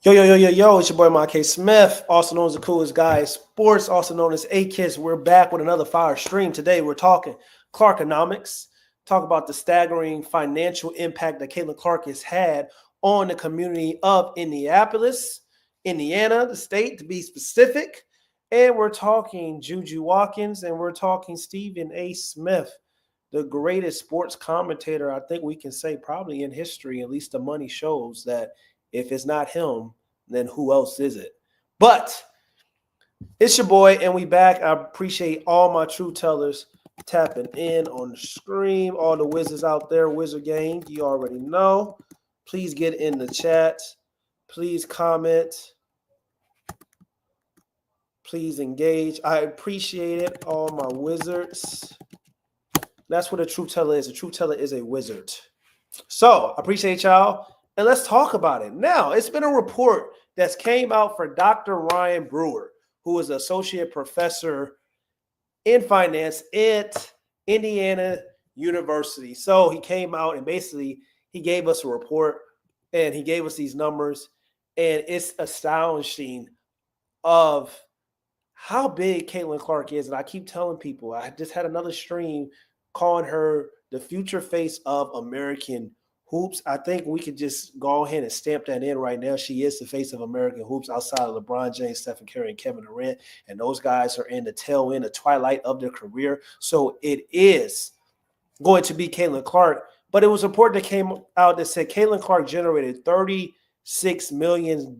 Yo, it's your boy Mike Smith, also known as the coolest guy in sports, also known as A-Kiss. We're back with another fire stream. Today we're talking Clarkonomics, talk about the staggering financial impact that Caitlin Clark has had on the community of Indianapolis, Indiana, the state to be specific. And we're talking Juju Watkins, and we're talking Stephen A. Smith, the greatest sports commentator I think we can say probably in history. At least the money shows that if it's not him, then who else is it? But it's your boy, and we back. I appreciate all my true tellers tapping in on the stream. All the wizards out there, Wizard Gang, you already know. Please get in the chat. Please comment. Please engage. I appreciate it, all my wizards. That's what a true teller is. A true teller is a wizard. So I appreciate y'all. And let's talk about it. Now, it's been a report that's came out for Dr. Ryan Brewer, who is an associate professor in finance at Indiana University. So he came out and basically he gave us a report and he gave us these numbers. And it's astonishing of how big Caitlin Clark is. And I keep telling people, I just had another stream calling her the future face of American hoops. I think we could just go ahead and stamp that in right now. She is the face of American hoops outside of LeBron James, Stephen Curry, and Kevin Durant. And those guys are in the tail end, the twilight of their career. So it is going to be Caitlin Clark. But it was important that came out that said Caitlin Clark generated $36 million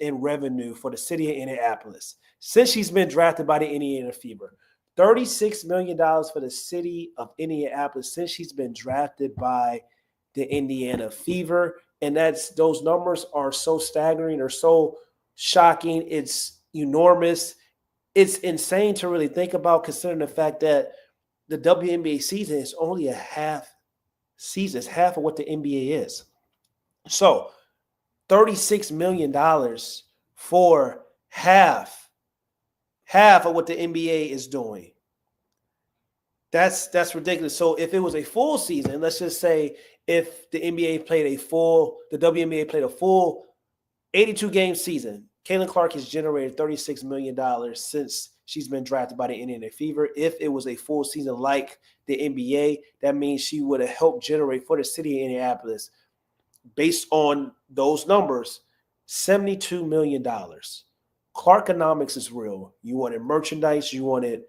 in revenue for the city of Indianapolis since she's been drafted by the Indiana Fever. $36 million for the city of Indianapolis since she's been drafted by the Indiana Fever. And those numbers are so staggering or so shocking. It's enormous. It's insane to really think about, considering the fact that the WNBA season is only a half season. It's half of what the NBA is. So $36 million for half of what the NBA is doing. That's ridiculous. So if it was a full season, let's just say if the WNBA played a full 82-game season, Caitlin Clark has generated $36 million since she's been drafted by the Indiana Fever. If it was a full season like the NBA, that means she would have helped generate for the city of Indianapolis, based on those numbers, $72 million. Clarkonomics is real. You wanted merchandise, you wanted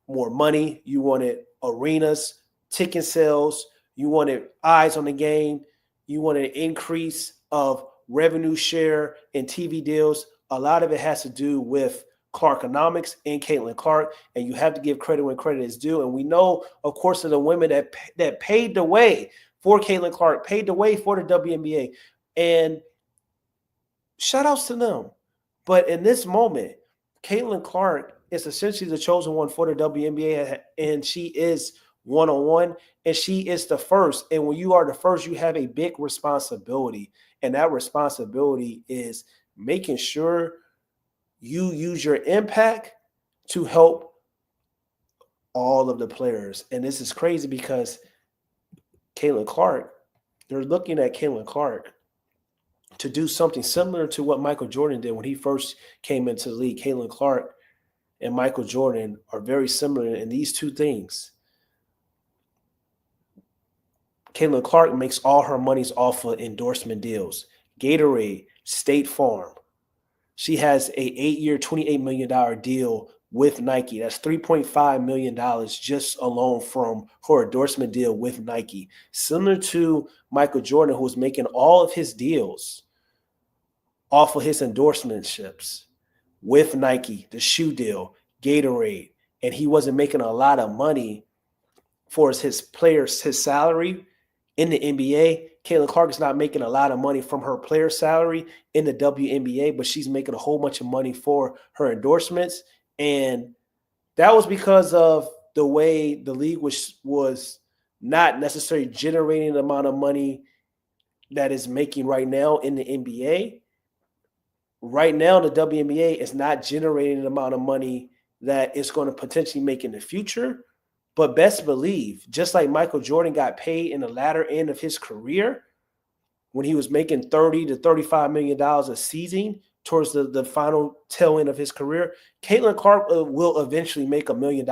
more money, you wanted arenas, ticket sales, you wanted eyes on the game, you wanted an increase of revenue share and TV deals. A lot of it has to do with Clarkonomics and Caitlin Clark, and you have to give credit when credit is due. And we know, of course, of the women that paved the way for Caitlin Clark, paved the way for the WNBA, and shout outs to them. But in this moment, Caitlin Clark is essentially the chosen one for the WNBA, and she is one-on-one, and she is the first. And when you are the first, you have a big responsibility, and that responsibility is making sure you use your impact to help all of the players. And this is crazy because Caitlin Clark, they're looking at Caitlin Clark to do something similar to what Michael Jordan did when he first came into the league. Caitlin Clark and Michael Jordan are very similar in these two things. Caitlin Clark makes all her monies off of endorsement deals. Gatorade, State Farm. She has a 8-year, $28 million deal with Nike. That's $3.5 million just alone from her endorsement deal with Nike. Similar to Michael Jordan, who was making all of his deals off of his endorsementships with Nike, the shoe deal, Gatorade, and he wasn't making a lot of money for his players, his salary in the NBA. Caitlin Clark is not making a lot of money from her player salary in the WNBA, but she's making a whole bunch of money for her endorsements. And that was because of the way the league was not necessarily generating the amount of money that is making right now in the NBA. Right now, the WNBA is not generating the amount of money that it's going to potentially make in the future. But best believe, just like Michael Jordan got paid in the latter end of his career, when he was making $30 to $35 million a season towards the final tail end of his career, Caitlin Clark will eventually make $1 million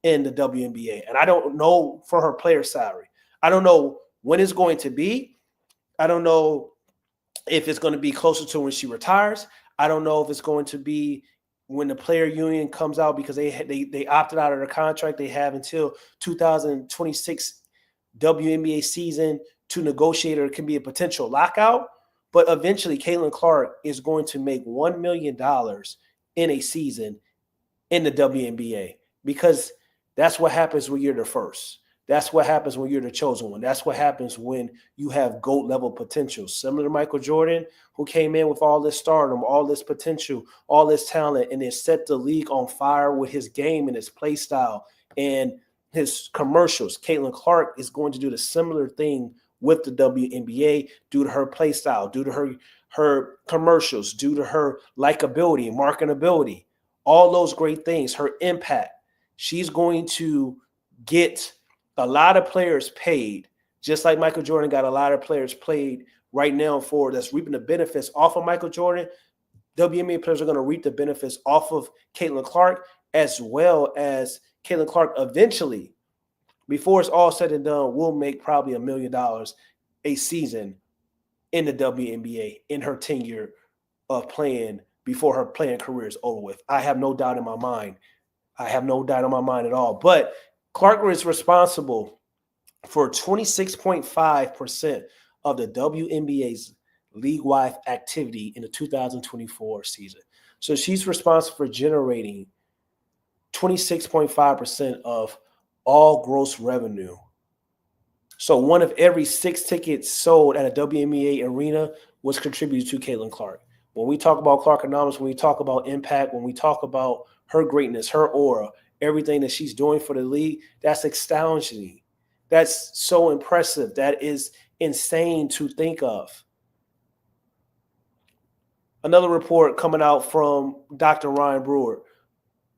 in the WNBA. And I don't know for her player salary. I don't know when it's going to be. I don't know if it's going to be closer to when she retires. I don't know if it's going to be when the player union comes out, because they opted out of their contract. They have until 2026 WNBA season to negotiate, or it can be a potential lockout. But eventually, Caitlin Clark is going to make $1 million in a season in the WNBA, because that's what happens when you're the first. That's what happens when you're the chosen one. That's what happens when you have GOAT level potential. Similar to Michael Jordan, who came in with all this stardom, all this potential, all this talent, and then set the league on fire with his game and his play style and his commercials. Caitlin Clark is going to do the similar thing with the WNBA due to her play style, due to her commercials, due to her likability, marketability, all those great things, her impact. She's going to get a lot of players paid, just like Michael Jordan got a lot of players paid right now for that's reaping the benefits off of Michael Jordan. WNBA players are going to reap the benefits off of Caitlin Clark, as well as Caitlin Clark eventually, before it's all said and done, will make probably $1 million a season in the WNBA in her tenure of playing before her playing career is over with. I have no doubt in my mind. I have no doubt in my mind at all. But Clark is responsible for 26.5% of the WNBA's league-wide activity in the 2024 season. So she's responsible for generating 26.5% of all gross revenue. So one of every 6 tickets sold at a WNBA arena was contributed to Caitlin Clark. When we talk about Clarkonomics, when we talk about impact, when we talk about her greatness, her aura, everything that she's doing for the league, that's astounding. That's so impressive. That is insane to think of. Another report coming out from Dr. Ryan Brewer.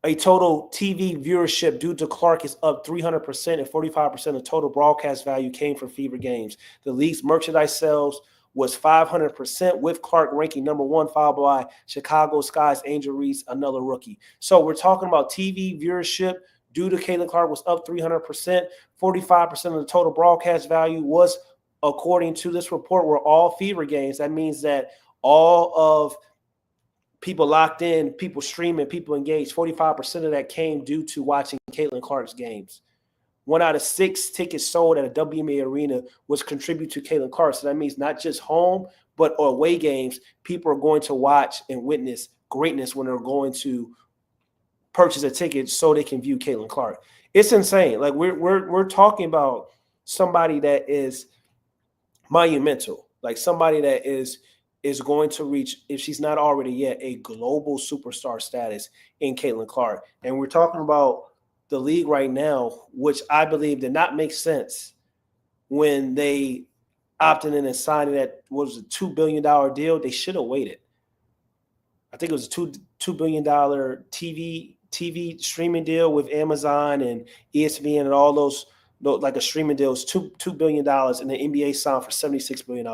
A total TV viewership due to Clark is up 300%, and 45% of total broadcast value came from Fever games. The league's merchandise sales was 500%, with Clark ranking number 1, followed by Chicago Sky's Angel Reese, another rookie. So we're talking about TV viewership due to Caitlin Clark was up 300%. 45% of the total broadcast value was, according to this report, were all Fever games. That means that all of people locked in, people streaming, people engaged, 45% of that came due to watching Caitlin Clark's games. 1 out of 6 tickets sold at a WNBA arena was contributed to Caitlin Clark. So that means not just home, but away games, people are going to watch and witness greatness when they're going to purchase a ticket so they can view Caitlin Clark. It's insane. Like we're talking about somebody that is monumental, like somebody that is going to reach, if she's not already yet, a global superstar status in Caitlin Clark. And we're talking about the league right now, which I believe did not make sense when they opted in and signed that, what was a $2 billion deal. They should have waited. I think it was a $2 billion TV streaming deal with Amazon and ESPN and all those, like a streaming deal is $2 billion, and the NBA signed for $76 billion.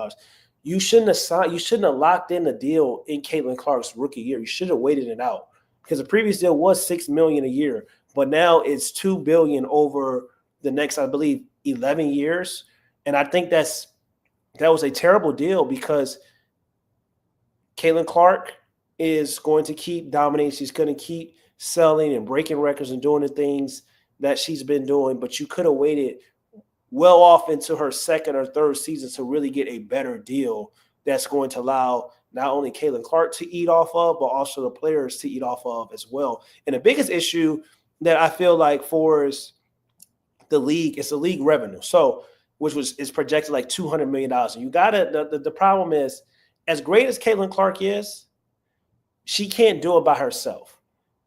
You shouldn't have locked in the deal in Caitlin Clark's rookie year. You should have waited it out, because the previous deal was $6 million a year, but now it's $2 billion over the next, I believe, 11 years. And I think that was a terrible deal, because Caitlin Clark is going to keep dominating. She's going to keep selling and breaking records and doing the things that she's been doing, but you could have waited well off into her second or third season to really get a better deal that's going to allow not only Caitlin Clark to eat off of, but also the players to eat off of as well. And the biggest issue that I feel like for is the league, it's the league revenue. So, which is projected like $200 million. And you gotta, the problem is, as great as Caitlin Clark is, she can't do it by herself.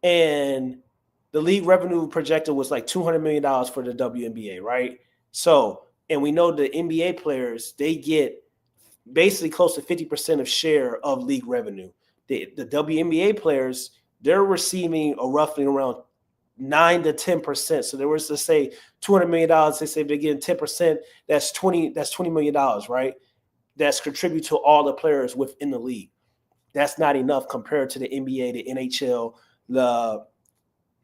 And the league revenue projected was like $200 million for the WNBA, right? So, and we know the NBA players, they get basically close to 50% of share of league revenue. The WNBA players, they're receiving roughly around 9 to 10%. So there was to say $200 million. They say they're getting 10%. That's $20 million, right? that's contribute to all the players within the league. That's not enough compared to the NBA, the NHL, the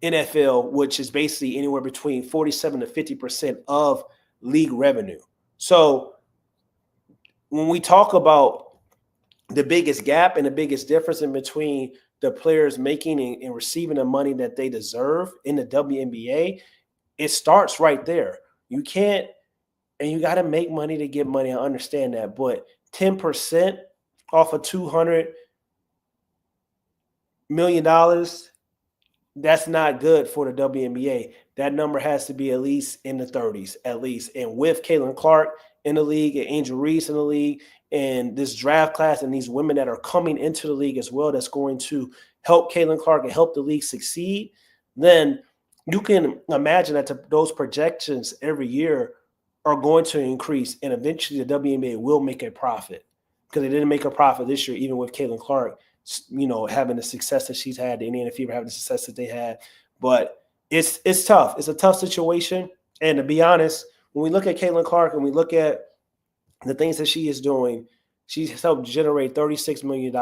NFL, which is basically anywhere between 47 to 50% of league revenue. So when we talk about the biggest gap and the biggest difference in between the players making and receiving the money that they deserve in the WNBA, it starts right there. You can't, and you got to make money to get money. I understand that, but 10% off of $200 million, that's not good for the WNBA. That number has to be at least in the 30s, at least. And with Caitlin Clark in the league and Angel Reese in the league and this draft class and these women that are coming into the league as well, that's going to help Caitlin Clark and help the league succeed, then you can imagine that those projections every year are going to increase. And eventually the WNBA will make a profit, because they didn't make a profit this year, even with Caitlin Clark, having the success that she's had, the Indiana Fever having the success that they had. But it's tough. It's a tough situation. And to be honest, when we look at Caitlin Clark and we look at the things that she is doing, she's helped generate $36 million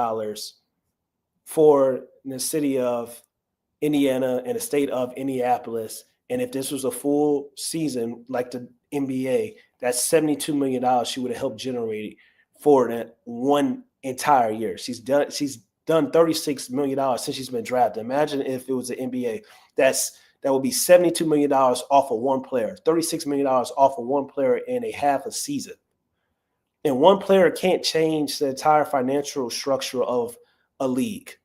for the city of Indiana and the state of Indianapolis. And if this was a full season like the NBA, that's $72 million she would have helped generate for that one entire year. She's done $36 million since she's been drafted. Imagine if it was the NBA. That would be $72 million off of one player, $36 million off of one player in a half a season. And one player can't change the entire financial structure of a league,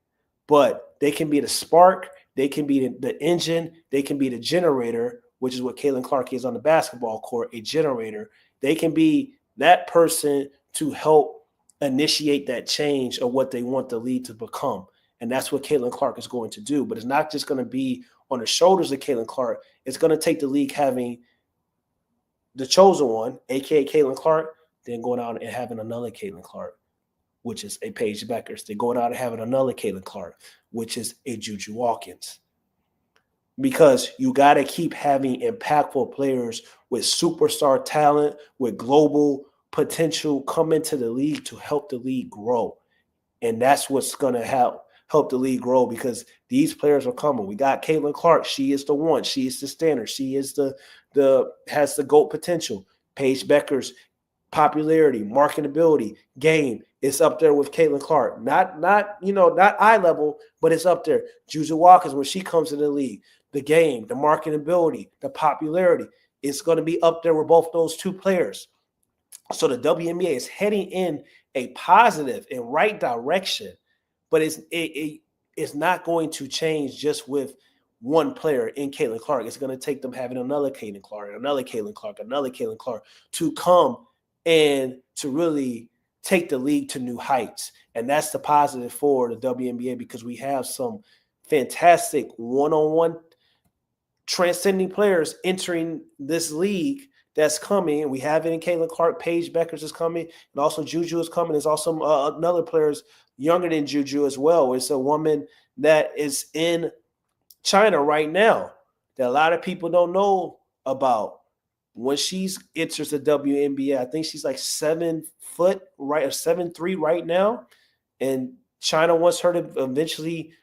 but they can be the spark, they can be the engine, they can be the generator, which is what Caitlin Clark is on the basketball court, a generator. They can be that person to help initiate that change of what they want the league to become. And that's what Caitlin Clark is going to do. But it's not just going to be on the shoulders of Caitlin Clark. It's going to take the league having the chosen one, a.k.a. Caitlin Clark, then going out and having another Caitlin Clark, which is a Paige Beckers. They're going out and having another Caitlin Clark, which is a Juju Watkins. Because you got to keep having impactful players with superstar talent, with global potential come into the league to help the league grow. And that's what's going to help the league grow, because these players are coming. We got Caitlin Clark. She is the one. She is the standard. She is has the GOAT potential. Paige Beckers, popularity, marketability, game, it's up there with Caitlin Clark. Not eye level, but it's up there. Juju Watkins, when she comes to the league, the game, the marketability, the popularity, it's going to be up there with both those two players. So the WNBA is heading in a positive and right direction, but it's not going to change just with one player in Caitlin Clark. It's going to take them having another Caitlin Clark, another Caitlin Clark, another Caitlin Clark to come and to really take the league to new heights. And that's the positive for the WNBA, because we have some fantastic one-on-one transcending players entering this league that's coming. We have it in Caitlin Clark. Paige Beckers is coming, and also Juju is coming. There's also another players younger than Juju as well. It's a woman that is in China right now that a lot of people don't know about. When she enters the WNBA, I think she's like 7 foot, right, or 7'3" right now. And China wants her to eventually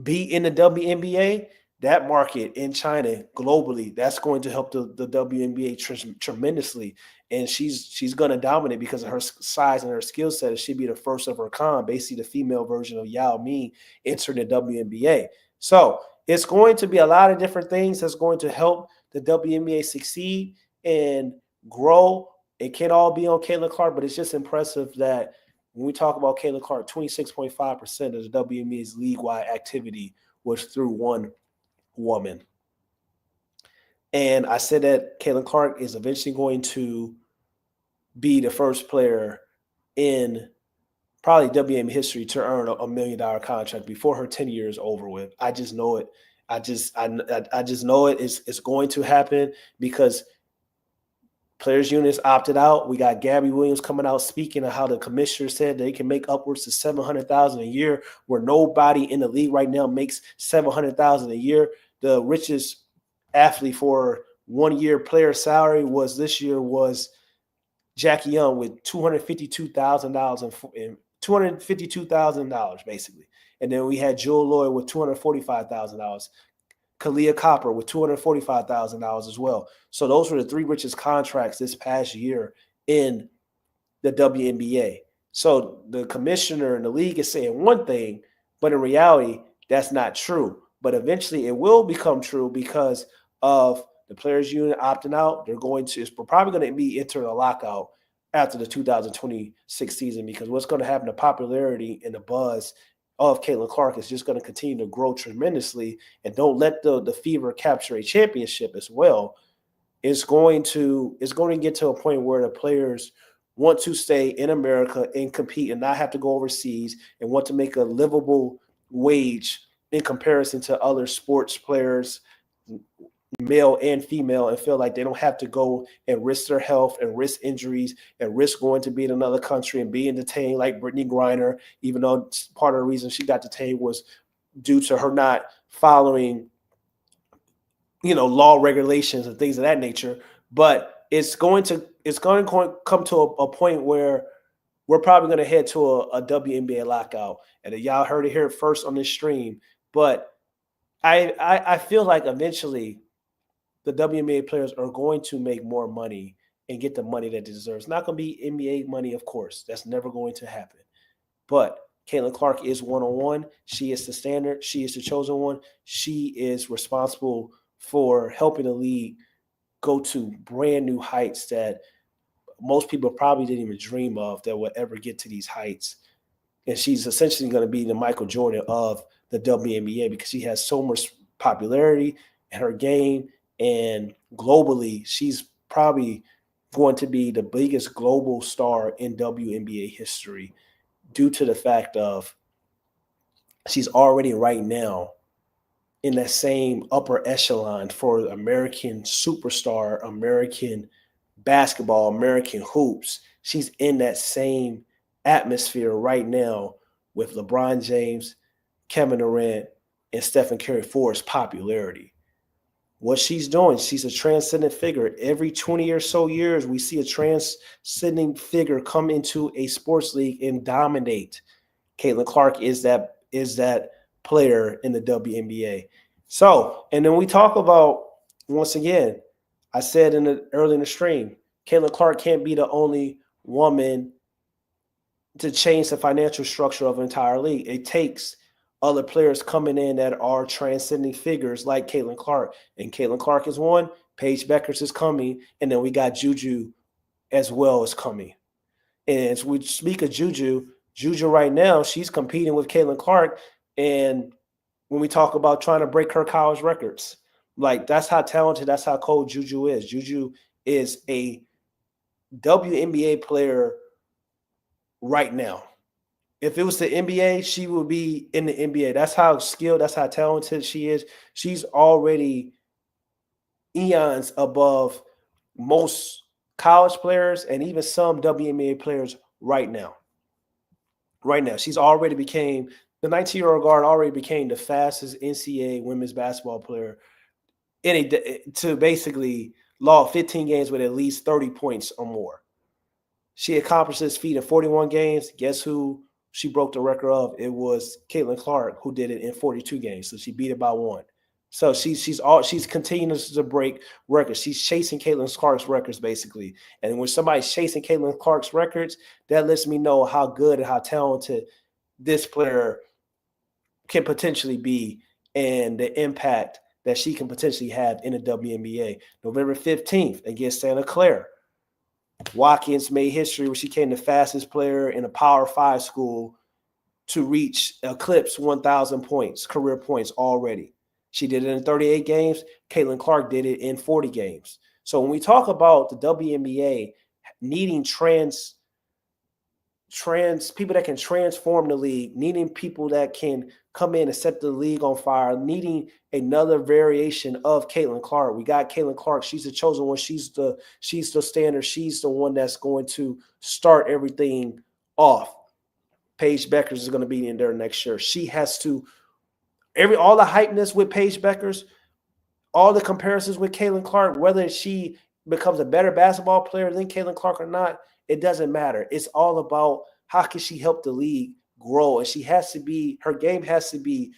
be in the WNBA. That market in China globally, that's going to help the WNBA tremendously. And she's going to dominate because of her size and her skill set. She'd be the first of her kind, basically the female version of Yao Ming entering the WNBA. So it's going to be a lot of different things that's going to help the WNBA succeed and grow. It can't all be on Caitlin Clark, but it's just impressive that when we talk about Caitlin Clark, 26.5% of the WNBA's league-wide activity was through one woman. And I said that Caitlin Clark is eventually going to be the first player in probably WNBA history to earn a $1 million contract before her 10 years over with. I just know it. I just know it. It's going to happen because players unions opted out. We got Gabby Williams coming out speaking of how the commissioner said they can make upwards to $700,000 a year, where nobody in the league right now makes $700,000 a year. The richest athlete for 1 year player salary was this year was Jackie Young with $252,000 and $252,000 basically. And then we had Jewel Lloyd with $245,000. Kalia Copper with $245,000 as well. So those were the three richest contracts this past year in the WNBA. So the commissioner and the league is saying one thing, but in reality, that's not true. But eventually it will become true because of the players union opting out. It's probably going to be entering a lockout after the 2026 season, because what's going to happen, the popularity and the buzz of Caitlin Clark is just going to continue to grow tremendously. And don't let the fever capture a championship as well. It's going to get to a point where the players want to stay in America and compete and not have to go overseas, and want to make a livable wage in comparison to other sports players, male and female, and feel like they don't have to go and risk their health and risk injuries and risk going to be in another country and being detained like Brittany Griner, even though part of the reason she got detained was due to her not following, law regulations and things of that nature. But it's going to come to a point where we're probably going to head to a WNBA lockout. And y'all heard it here first on this stream. But I feel like eventually the WNBA players are going to make more money and get the money that they deserve. It's not going to be NBA money, of course. That's never going to happen. But Caitlin Clark is one-on-one. She is the standard. She is the chosen one. She is responsible for helping the league go to brand new heights that most people probably didn't even dream of that would ever get to these heights. And she's essentially going to be the Michael Jordan of the WNBA because she has so much popularity in her game. And globally, she's probably going to be the biggest global star in WNBA history due to the fact of she's already right now in that same upper echelon for American superstar, American basketball, American hoops. She's in that same atmosphere right now with LeBron James, Kevin Durant, and Stephen Curry for his popularity. What she's doing, she's a transcendent figure. Every 20 or so years, we see a transcending figure come into a sports league and dominate. Caitlin Clark is that player in the WNBA. So, and then we talk about, once again, I said early in the stream, Caitlin Clark can't be the only woman to change the financial structure of an entire league. It takes other players coming in that are transcending figures like Caitlin Clark. And Caitlin Clark is one. Paige Beckers is coming. And then we got Juju as well as coming. And as we speak of Juju right now, she's competing with Caitlin Clark. And when we talk about trying to break her college records, like that's how talented, that's how cold Juju is. Juju is a WNBA player right now. If it was the NBA, she would be in the NBA. That's how skilled, that's how talented she is. She's already eons above most college players and even some WNBA players right now. Right now, she's already became the 19-year-old guard already became the fastest NCAA women's basketball player to basically log 15 games with at least 30 points or more. She accomplished this feat in 41 games. Guess who she broke the record of? It was Caitlin Clark, who did it in 42 games. So she beat it by one. So she's continuing to break records. She's chasing Caitlin Clark's records, basically. And when somebody's chasing Caitlin Clark's records, that lets me know how good and how talented this player can potentially be and the impact that she can potentially have in the WNBA. November 15th against Santa Clara, Watkins made history where she became the fastest player in a Power 5 school to eclipse 1,000 points, career points already. She did it in 38 games. Caitlin Clark did it in 40 games. So when we talk about the WNBA needing people that can transform the league, needing people that can come in and set the league on fire, needing another variation of Caitlin Clark. We got Caitlin Clark. She's the chosen one. She's the standard. She's the one that's going to start everything off. Paige Beckers is going to be in there next year. She has to all the hypeness with Paige Beckers, all the comparisons with Caitlin Clark, whether she becomes a better basketball player than Caitlin Clark or not, It doesn't matter. It's all about how can she help the league grow, and her game has to be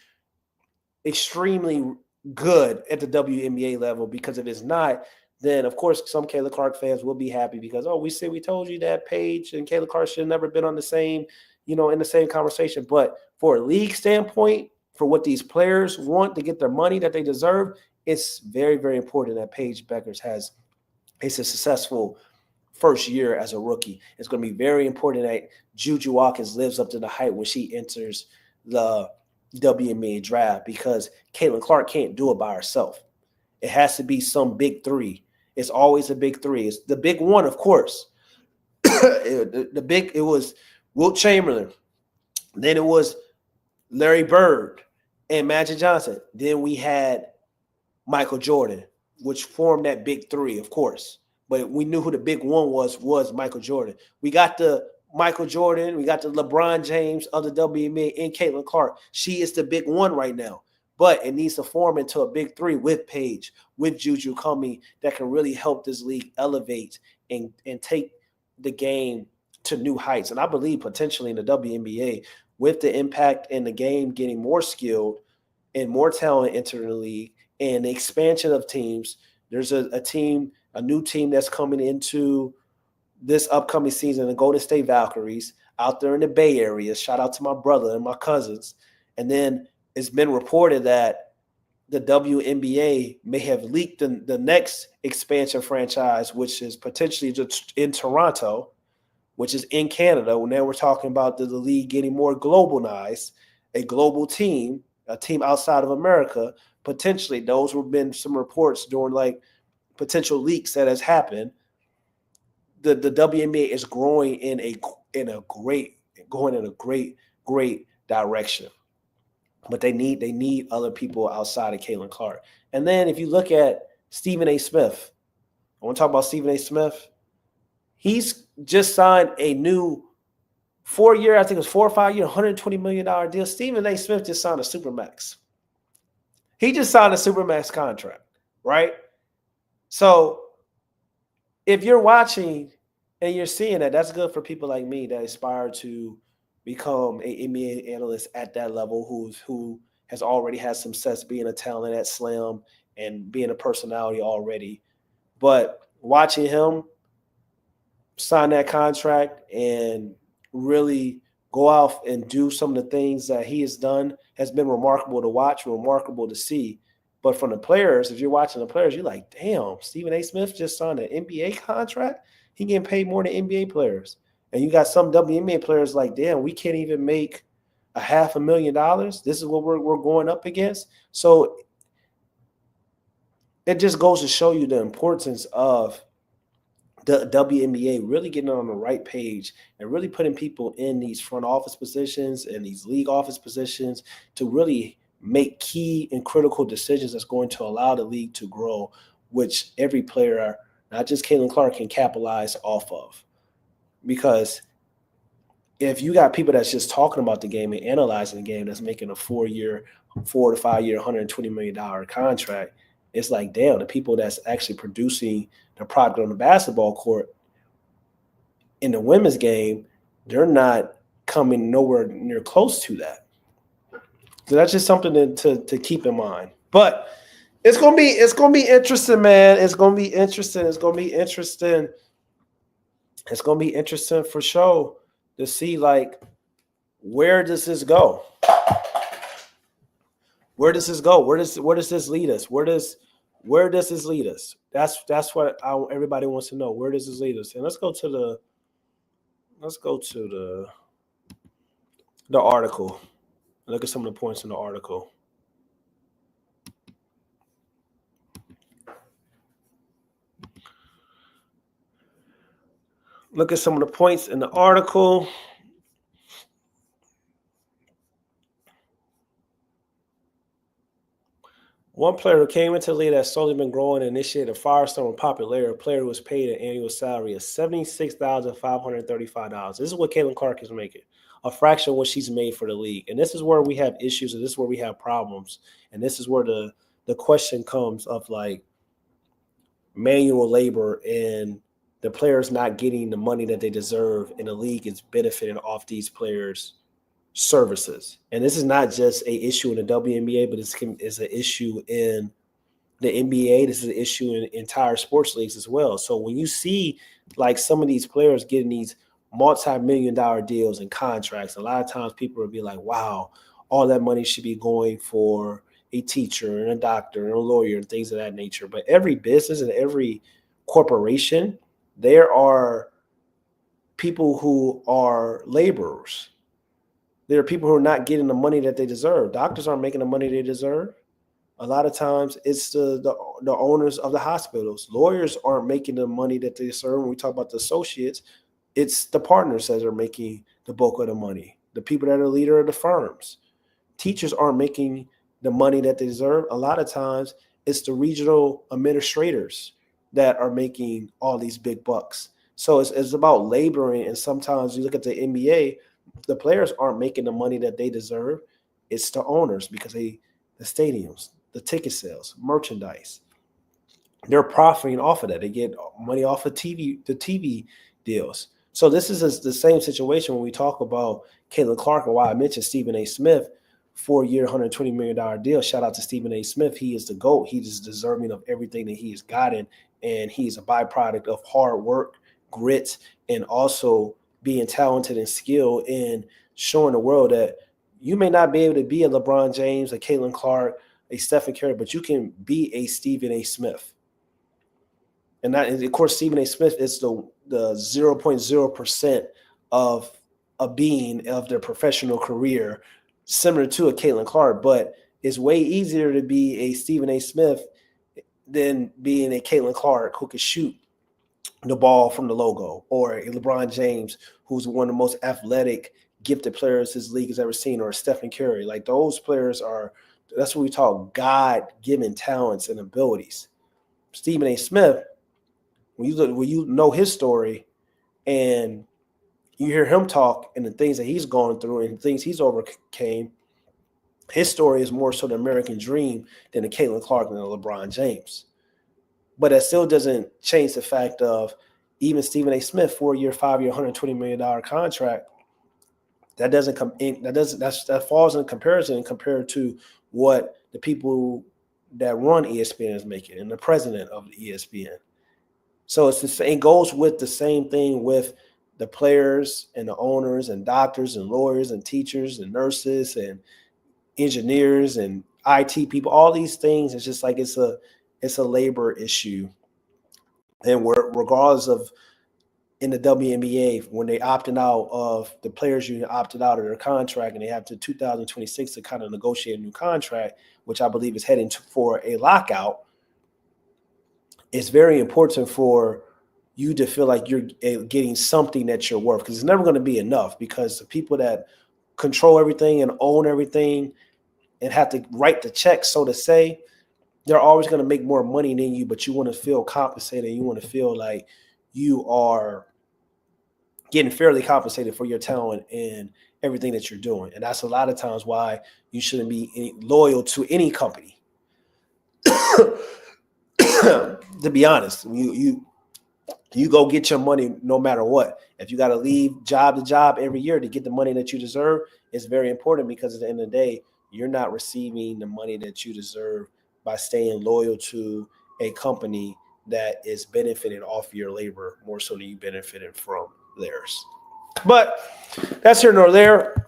extremely good at the WNBA level, because if it's not, then of course some Kayla Clark fans will be happy because, oh, we told you that Paige and Kayla Clark should have never been on the same, in the same conversation. But for a league standpoint, for what these players want to get their money that they deserve, it's very, very important that Paige Beckers has a successful first year as a rookie. It's going to be very important that Juju Watkins lives up to the hype when she enters the WNBA draft, because Caitlin Clark can't do it by herself. It has to be some big three. It's always a big three. It's the big one, of course. It was Wilt Chamberlain. Then it was Larry Bird and Magic Johnson. Then we had Michael Jordan, which formed that big three, of course. But we knew who the big one was Michael Jordan. We got the Michael Jordan, we got the LeBron James of the WNBA, and Caitlin Clark. She is the big one right now. But it needs to form into a big three with Paige, with Juju coming, that can really help this league elevate and take the game to new heights. And I believe potentially in the WNBA, with the impact in the game getting more skilled and more talent entering the league and the expansion of teams, there's a new team that's coming into this upcoming season, the Golden State Valkyries, out there in the Bay Area. Shout out to my brother and my cousins. And then it's been reported that the WNBA may have leaked the next expansion franchise, which is potentially just in Toronto, which is in Canada. Now we're talking about the league getting more globalized, a global team, a team outside of America. Potentially, those have been some reports during like potential leaks that has happened. The WNBA is growing in a great direction. But they need other people outside of Caitlin Clark. And then if you look at Stephen A. Smith, I want to talk about Stephen A. Smith. He's just signed a new 4-year, I think it was 4 or 5 year, $120 million deal. Stephen A. Smith just signed a Supermax. He just signed a Supermax contract, right? So if you're watching and you're seeing that, that's good for people like me that aspire to become an NBA analyst at that level, who has already had some success being a talent at Slam and being a personality already. But watching him sign that contract and really go out and do some of the things that he has done has been remarkable to watch, remarkable to see. But from the players, if you're watching the players, you're like, damn, Stephen A. Smith just signed an NBA contract? He getting paid more than NBA players. And you got some WNBA players like, damn, we can't even make $500,000. This is what we're going up against. So it just goes to show you the importance of the WNBA really getting on the right page and really putting people in these front office positions and these league office positions to really make key and critical decisions that's going to allow the league to grow, which every player, not just Caitlin Clark, can capitalize off of. Because if you got people that's just talking about the game and analyzing the game that's making a 4 to 5 year, $120 million contract, it's like, damn, the people that's actually producing the product on the basketball court in the women's game, they're not coming nowhere near close to that. So that's just something to keep in mind. But it's gonna be interesting, man. It's gonna be interesting. It's gonna be interesting for sure to see, like, where does this go? Where does this go? Where does this lead us? Where does this lead us? That's what everybody wants to know. Where does this lead us? And let's go to the article. Look at some of the points in the article. Look at some of the points in the article. One player who came into the league has slowly been growing and initiated a firestorm of popularity. A player who was paid an annual salary of $76,535. This is what Caitlin Clark is making, a fraction of what she's made for the league. And this is where we have issues, and this is where we have problems. And this is where the question comes of, like, manual labor in the players not getting the money that they deserve, and the league is benefiting off these players' services. And this is not just a issue in the WNBA, but it's an issue in the NBA. This is an issue in entire sports leagues as well. So when you see like some of these players getting these multi-million-dollar deals and contracts, a lot of times people will be like, wow, all that money should be going for a teacher and a doctor and a lawyer and things of that nature. But every business and every corporation, there are people who are laborers. There are people who are not getting the money that they deserve. Doctors aren't making the money they deserve. A lot of times it's the owners of the hospitals. Lawyers aren't making the money that they deserve. When we talk about the associates, it's the partners that are making the bulk of the money, the people that are the leader of the firms. Teachers aren't making the money that they deserve. A lot of times it's the regional administrators that are making all these big bucks. So it's about laboring. And sometimes you look at the NBA, the players aren't making the money that they deserve. It's the owners, because the stadiums, the ticket sales, merchandise, they're profiting off of that. They get money off of the TV deals. So this is the same situation when we talk about Caitlin Clark, and why I mentioned Stephen A. Smith, 4-year, $120 million deal. Shout out to Stephen A. Smith. He is the GOAT. He is deserving of everything that he has gotten. And he's a byproduct of hard work, grit, and also being talented and skilled, and showing the world that you may not be able to be a LeBron James, a Caitlin Clark, a Stephen Curry, but you can be a Stephen A. Smith. And that, of course, Stephen A. Smith is the 0.0% of a being of their professional career, similar to a Caitlin Clark. But it's way easier to be a Stephen A. Smith than being a Caitlin Clark who could shoot the ball from the logo, or a LeBron James, who's one of the most athletic, gifted players this league has ever seen, or a Stephen Curry. Like, those players that's what we talk God-given talents and abilities. Stephen A. Smith, when you know his story and you hear him talk and the things that he's gone through and things he's overcame, his story is more so the American dream than the Caitlin Clark and the LeBron James. But that still doesn't change the fact of even Stephen A. Smith, 4-year, 5-year, $120 million contract. That doesn't come in. That falls in comparison compared to what the people that run ESPN is making, and the president of the ESPN. So it's the same. It goes with the same thing with the players and the owners and doctors and lawyers and teachers and nurses and engineers and IT people. All these things. It's just like it's a labor issue. And regardless of, in the WNBA, when they opted out of the players union, opted out of their contract, and they have to 2026 to kind of negotiate a new contract, which I believe is heading for a lockout. It's very important for you to feel like you're getting something that you're worth, because it's never going to be enough, because the people that control everything and own everything and have to write the check, so to say, they're always going to make more money than you, but you want to feel compensated. You want to feel like you are getting fairly compensated for your talent and everything that you're doing. And that's a lot of times why you shouldn't be loyal to any company. To be honest, you go get your money no matter what. If you got to leave job to job every year to get the money that you deserve, it's very important, because at the end of the day, you're not receiving the money that you deserve by staying loyal to a company that is benefiting off your labor more so than you benefited from theirs. But that's here nor there.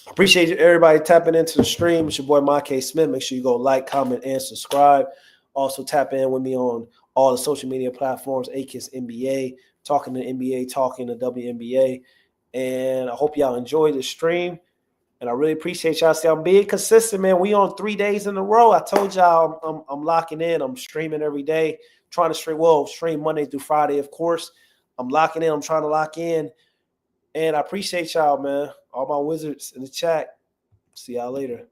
Appreciate everybody tapping into the stream. It's your boy, Mike Smith. Make sure you go like, comment, and subscribe. Also, tap in with me on all the social media platforms, AKIS NBA, talking to NBA, talking to WNBA. And I hope y'all enjoy the stream. And I really appreciate y'all. See, I'm being consistent, man. We on 3 days in a row. I told y'all I'm locking in. I'm streaming every day. Trying to stream Monday through Friday, of course. I'm locking in. I'm trying to lock in. And I appreciate y'all, man. All my wizards in the chat. See y'all later.